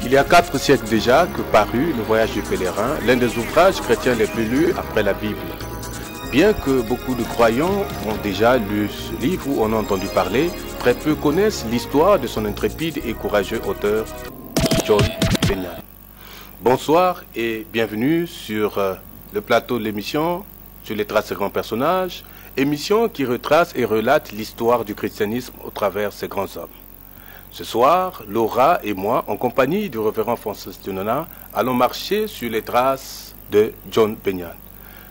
Il y a 4 siècles déjà que parut Le Voyage du pèlerin, l'un des ouvrages chrétiens les plus lus après la Bible. Bien que beaucoup de croyants ont déjà lu ce livre ou en ont entendu parler, très peu connaissent l'histoire de son intrépide et courageux auteur, John Bunyan. Bonsoir et bienvenue sur le plateau de l'émission Sur les traces des grands personnages, émission qui retrace et relate l'histoire du christianisme au travers ces grands hommes. Ce soir, Laura et moi, en compagnie du révérend Francis Dunona, allons marcher sur les traces de John Bunyan.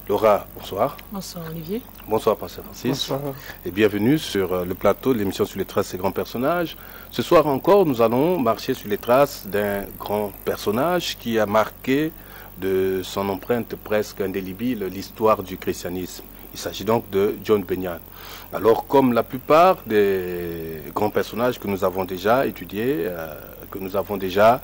Laura, bonsoir. Bonsoir Olivier. Bonsoir Pasteur Francis. Bonsoir. Et bienvenue sur le plateau de l'émission Sur les traces des grands personnages. Ce soir encore, nous allons marcher sur les traces d'un grand personnage qui a marqué de son empreinte presque indélébile l'histoire du christianisme. Il s'agit donc de John Bunyan. Alors, comme la plupart des grands personnages que nous avons déjà étudiés, que nous avons déjà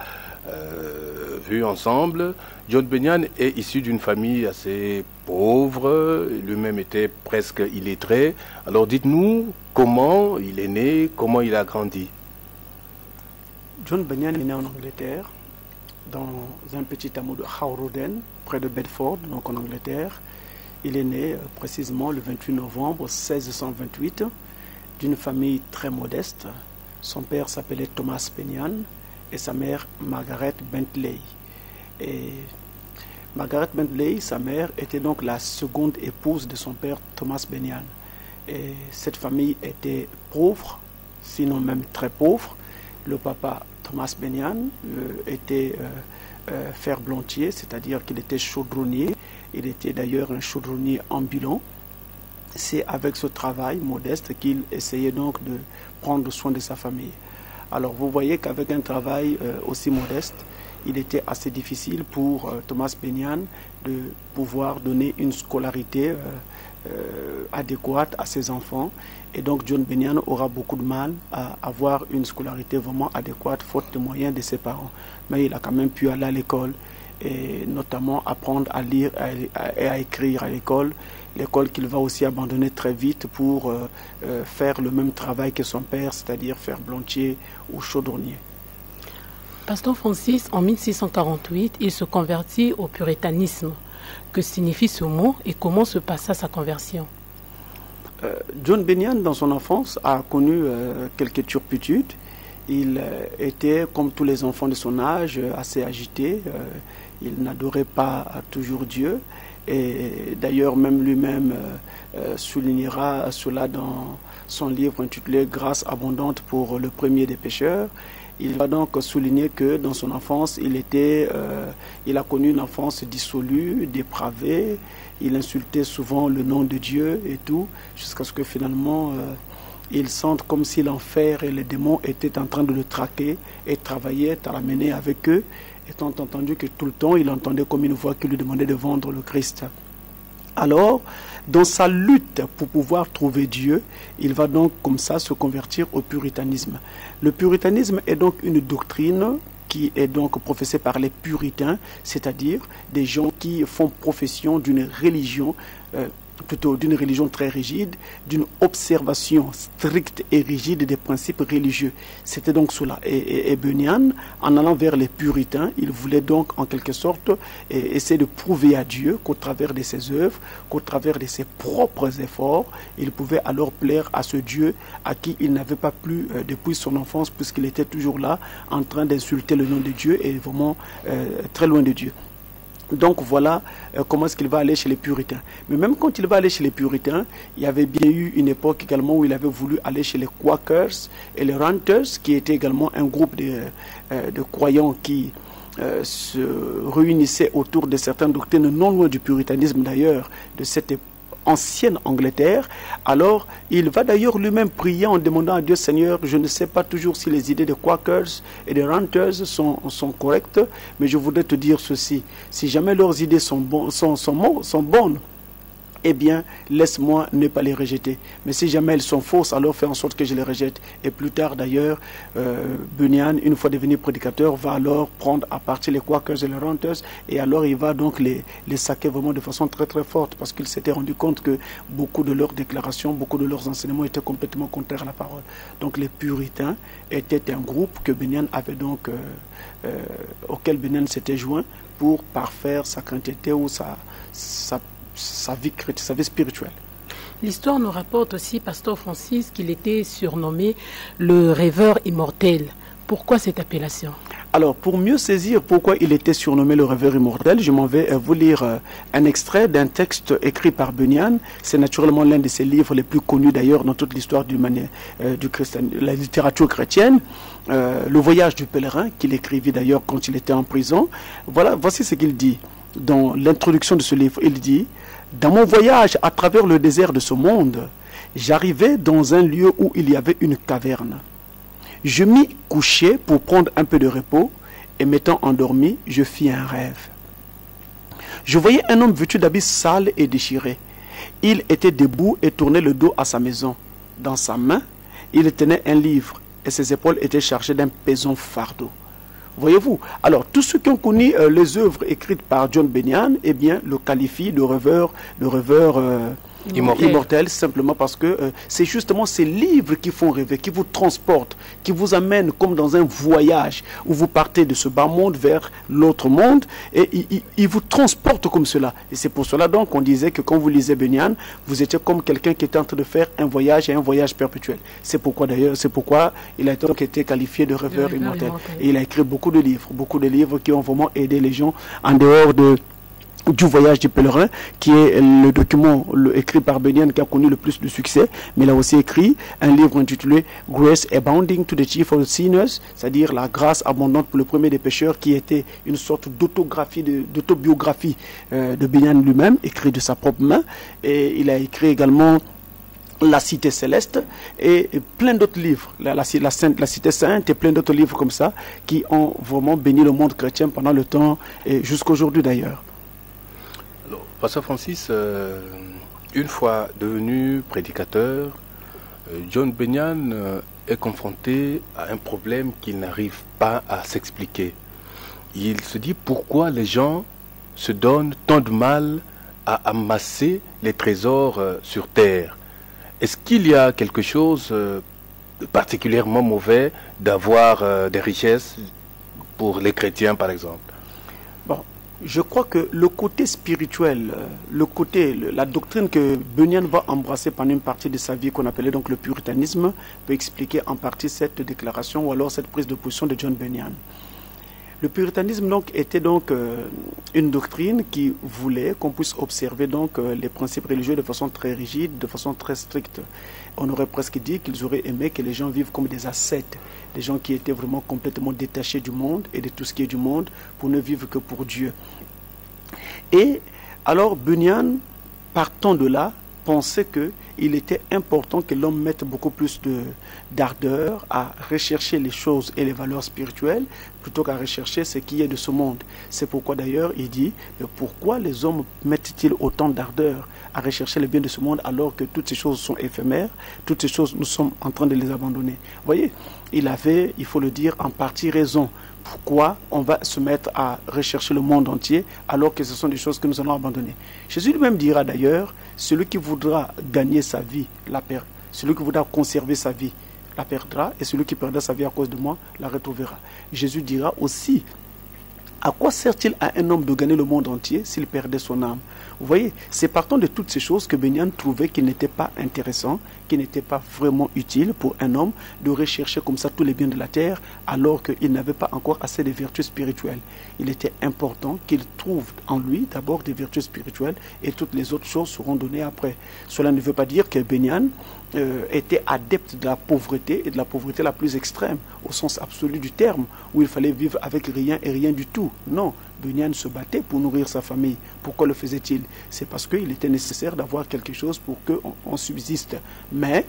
vus ensemble, John Bunyan est issu d'une famille assez pauvre, lui-même était presque illettré. Alors, dites-nous comment il est né, comment il a grandi. John Bunyan est né en Angleterre, dans un petit hameau de Howroden, près de Bedford, donc en Angleterre. Il est né précisément le 28 novembre 1628 d'une famille très modeste. Son père s'appelait Thomas Bunyan et sa mère Margaret Bentley. Et Margaret Bentley, sa mère, était donc la seconde épouse de son père Thomas Bunyan. Et cette famille était pauvre, sinon même très pauvre. Le papa Thomas Bunyan était ferblantier, c'est-à-dire qu'il était chaudronnier. Il était d'ailleurs un chaudronnier ambulant. C'est avec ce travail modeste qu'il essayait donc de prendre soin de sa famille. Alors vous voyez qu'avec un travail aussi modeste, il était assez difficile pour Thomas Bunyan de pouvoir donner une scolarité adéquate à ses enfants. Et donc John Bunyan aura beaucoup de mal à avoir une scolarité vraiment adéquate faute de moyens de ses parents. Mais il a quand même pu aller à l'école et notamment apprendre à lire et à écrire à l'école qu'il va aussi abandonner très vite pour faire le même travail que son père, c'est-à-dire ferblantier ou chaudronnier. Pasteur Francis, en 1648, il se convertit au puritanisme. Que signifie ce mot et comment se passa sa conversion? John Bunyan, dans son enfance, a connu quelques turpitudes. Il était, comme tous les enfants de son âge, assez agité. Il n'adorait pas toujours Dieu. Et d'ailleurs, même lui-même soulignera cela dans son livre intitulé « Grâce abondante pour le premier des pécheurs ». Il va donc souligner que dans son enfance, il a connu une enfance dissolue, dépravée. Il insultait souvent le nom de Dieu et tout, jusqu'à ce que finalement, il sente comme si l'enfer et les démons étaient en train de le traquer et travaillaient à l'amener avec eux, étant entendu que tout le temps, il entendait comme une voix qui lui demandait de vendre le Christ. Alors, dans sa lutte pour pouvoir trouver Dieu, il va donc comme ça se convertir au puritanisme. Le puritanisme est donc une doctrine qui est donc professée par les puritains, c'est-à-dire des gens qui font profession d'une religion, plutôt d'une religion très rigide, d'une observation stricte et rigide des principes religieux. C'était donc cela. Et Bunyan, en allant vers les puritains, il voulait donc en quelque sorte essayer de prouver à Dieu qu'au travers de ses œuvres, qu'au travers de ses propres efforts, il pouvait alors plaire à ce Dieu à qui il n'avait pas plu depuis son enfance, puisqu'il était toujours là en train d'insulter le nom de Dieu et vraiment très loin de Dieu. Donc voilà comment est-ce qu'il va aller chez les puritains. Mais même quand il va aller chez les puritains, il y avait bien eu une époque également où il avait voulu aller chez les Quakers et les Ranters, qui étaient également un groupe de croyants qui se réunissaient autour de certaines doctrines, non loin du puritanisme d'ailleurs, de cette ancienne Angleterre. Alors il va d'ailleurs lui-même prier en demandant à Dieu: Seigneur, je ne sais pas toujours si les idées des Quakers et des Ranters sont correctes, mais je voudrais te dire ceci: si jamais leurs idées sont bonnes, eh bien, laisse-moi ne pas les rejeter. Mais si jamais elles sont fausses, alors fais en sorte que je les rejette. Et plus tard, d'ailleurs, Bunyan, une fois devenu prédicateur, va alors prendre à partir les Quakers et les Renters, et alors il va donc les saquer vraiment de façon très très forte, parce qu'il s'était rendu compte que beaucoup de leurs déclarations, beaucoup de leurs enseignements étaient complètement contraires à la parole. Donc les puritains étaient un groupe que Bunyan avait donc, auquel Bunyan s'était joint pour parfaire sa chrétienté ou sa vie spirituelle. L'histoire nous rapporte aussi, Pasteur Francis, qu'il était surnommé le rêveur immortel. Pourquoi cette appellation? Alors, pour mieux saisir pourquoi il était surnommé le rêveur immortel, je m'en vais vous lire un extrait d'un texte écrit par Bunyan. C'est naturellement l'un de ses livres les plus connus d'ailleurs dans toute l'histoire de la littérature chrétienne. Le voyage du pèlerin, qu'il écrivit d'ailleurs quand il était en prison. Voici ce qu'il dit dans l'introduction de ce livre. Il dit: dans mon voyage à travers le désert de ce monde, j'arrivais dans un lieu où il y avait une caverne. Je m'y couchai pour prendre un peu de repos, et m'étant endormi, je fis un rêve. Je voyais un homme vêtu d'habits sales et déchirés. Il était debout et tournait le dos à sa maison. Dans sa main, il tenait un livre, et ses épaules étaient chargées d'un pesant fardeau. Voyez-vous, alors tous ceux qui ont connu les œuvres écrites par John Bunyan, eh bien, le qualifient de rêveur immortel, simplement parce que c'est justement ces livres qui font rêver, qui vous transportent, qui vous amènent comme dans un voyage où vous partez de ce bas monde vers l'autre monde, et il vous transporte comme cela. Et c'est pour cela donc qu'on disait que quand vous lisez Bunyan, vous étiez comme quelqu'un qui était en train de faire un voyage, et un voyage perpétuel. C'est pourquoi d'ailleurs, il a donc été qualifié de rêveur immortel. Et il a écrit beaucoup de livres qui ont vraiment aidé les gens en dehors du voyage du pèlerin, qui est le document écrit par Bunyan qui a connu le plus de succès, mais il a aussi écrit un livre intitulé Grace Abounding to the Chief of the Sinners, c'est-à-dire la grâce abondante pour le premier des pécheurs, qui était une sorte d'autobiographie de Bunyan lui-même, écrit de sa propre main. Et il a écrit également La Cité Céleste et plein d'autres livres, la Cité Sainte et plein d'autres livres comme ça, qui ont vraiment béni le monde chrétien pendant le temps et jusqu'à aujourd'hui d'ailleurs. Alors, Pasteur Francis, une fois devenu prédicateur, John Bunyan est confronté à un problème qu'il n'arrive pas à s'expliquer. Il se dit pourquoi les gens se donnent tant de mal à amasser les trésors sur terre. Est-ce qu'il y a quelque chose de particulièrement mauvais d'avoir des richesses pour les chrétiens, par exemple? Bon, je crois que le côté spirituel, la doctrine que Bunyan va embrasser pendant une partie de sa vie, qu'on appelait donc le puritanisme, peut expliquer en partie cette déclaration ou alors cette prise de position de John Bunyan. Le puritanisme donc était donc une doctrine qui voulait qu'on puisse observer donc les principes religieux de façon très rigide, de façon très stricte. On aurait presque dit qu'ils auraient aimé que les gens vivent comme des ascètes, des gens qui étaient vraiment complètement détachés du monde et de tout ce qui est du monde pour ne vivre que pour Dieu. Et alors Bunyan, partant de là, pensait qu'il était important que l'homme mette beaucoup plus d'ardeur à rechercher les choses et les valeurs spirituelles plutôt qu'à rechercher ce qui est de ce monde. C'est pourquoi d'ailleurs il dit, mais pourquoi les hommes mettent-ils autant d'ardeur à rechercher les biens de ce monde alors que toutes ces choses sont éphémères, toutes ces choses nous sommes en train de les abandonner. Vous voyez, il avait, il faut le dire, en partie raison. Pourquoi on va se mettre à rechercher le monde entier alors que ce sont des choses que nous allons abandonner? Jésus lui-même dira d'ailleurs, celui qui voudra gagner sa vie, la perd. Celui qui voudra conserver sa vie, la perdra. Et celui qui perdra sa vie à cause de moi, la retrouvera. Jésus dira aussi, à quoi sert-il à un homme de gagner le monde entier s'il perdait son âme? Vous voyez, c'est partant de toutes ces choses que Bunyan trouvait qu'il n'était pas intéressant, qu'il n'était pas vraiment utile pour un homme de rechercher comme ça tous les biens de la terre alors qu'il n'avait pas encore assez de vertus spirituelles. Il était important qu'il trouve en lui d'abord des vertus spirituelles et toutes les autres choses seront données après. Cela ne veut pas dire que Bunyan était adepte de la pauvreté et de la pauvreté la plus extrême au sens absolu du terme, où il fallait vivre avec rien et rien du tout. Non, Bunyan se battait pour nourrir sa famille. Pourquoi le faisait-il? C'est parce qu'il était nécessaire d'avoir quelque chose pour qu'on subsiste. Mais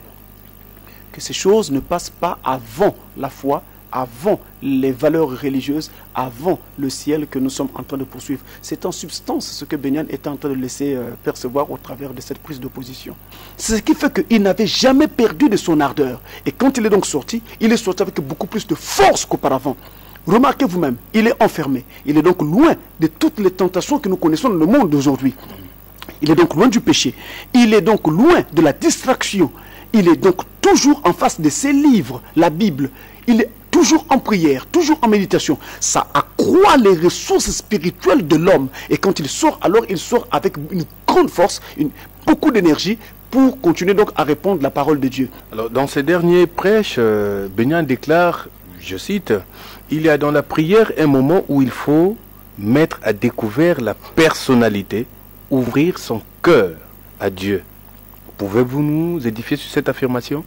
que ces choses ne passent pas avant la foi avant les valeurs religieuses, avant le ciel que nous sommes en train de poursuivre. C'est en substance ce que Benyan est en train de laisser percevoir au travers de cette prise de position. C'est ce qui fait qu'il n'avait jamais perdu de son ardeur. Et quand il est donc sorti, il est sorti avec beaucoup plus de force qu'auparavant. Remarquez vous-même, il est enfermé. Il est donc loin de toutes les tentations que nous connaissons dans le monde d'aujourd'hui. Il est donc loin du péché. Il est donc loin de la distraction. Il est donc toujours en face de ses livres, la Bible. Il est toujours en prière, toujours en méditation. Ça accroît les ressources spirituelles de l'homme. Et quand il sort, alors il sort avec une grande force, beaucoup d'énergie pour continuer donc à répondre la parole de Dieu. Alors, dans ces derniers prêches, Benyan déclare, je cite, « Il y a dans la prière un moment où il faut mettre à découvert la personnalité, ouvrir son cœur à Dieu. » Pouvez-vous nous édifier sur cette affirmation?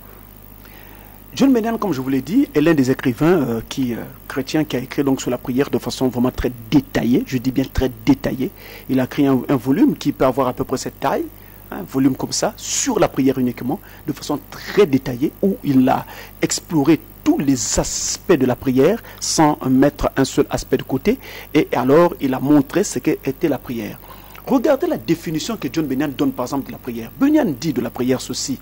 John Benyan, comme je vous l'ai dit, est l'un des écrivains chrétiens qui a écrit donc sur la prière de façon vraiment très détaillée. Je dis bien très détaillée. Il a écrit un volume qui peut avoir à peu près cette taille, un volume comme ça, sur la prière uniquement, de façon très détaillée, où il a exploré tous les aspects de la prière sans mettre un seul aspect de côté. Et alors, il a montré ce qu'était la prière. Regardez la définition que John Benyan donne par exemple de la prière. Benyan dit de la prière ceci,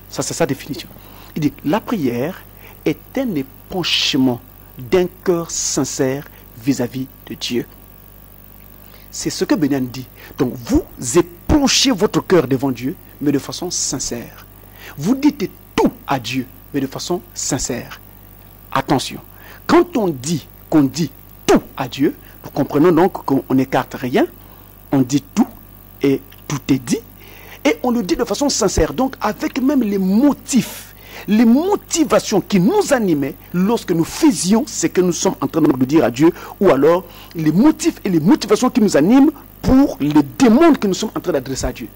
ça c'est sa définition. Il dit, la prière est un épanchement d'un cœur sincère vis-à-vis de Dieu. C'est ce que Benyan dit. Donc vous épanchez votre cœur devant Dieu, mais de façon sincère. Vous dites tout à Dieu, mais de façon sincère. Attention, quand on dit qu'on dit tout à Dieu, nous comprenons donc qu'on n'écarte rien, on dit tout et tout est dit, et on le dit de façon sincère, donc avec même les motifs, les motivations qui nous animaient lorsque nous faisions ce que nous sommes en train de dire à Dieu, ou alors les motifs et les motivations qui nous animent pour les demandes que nous sommes en train d'adresser à Dieu.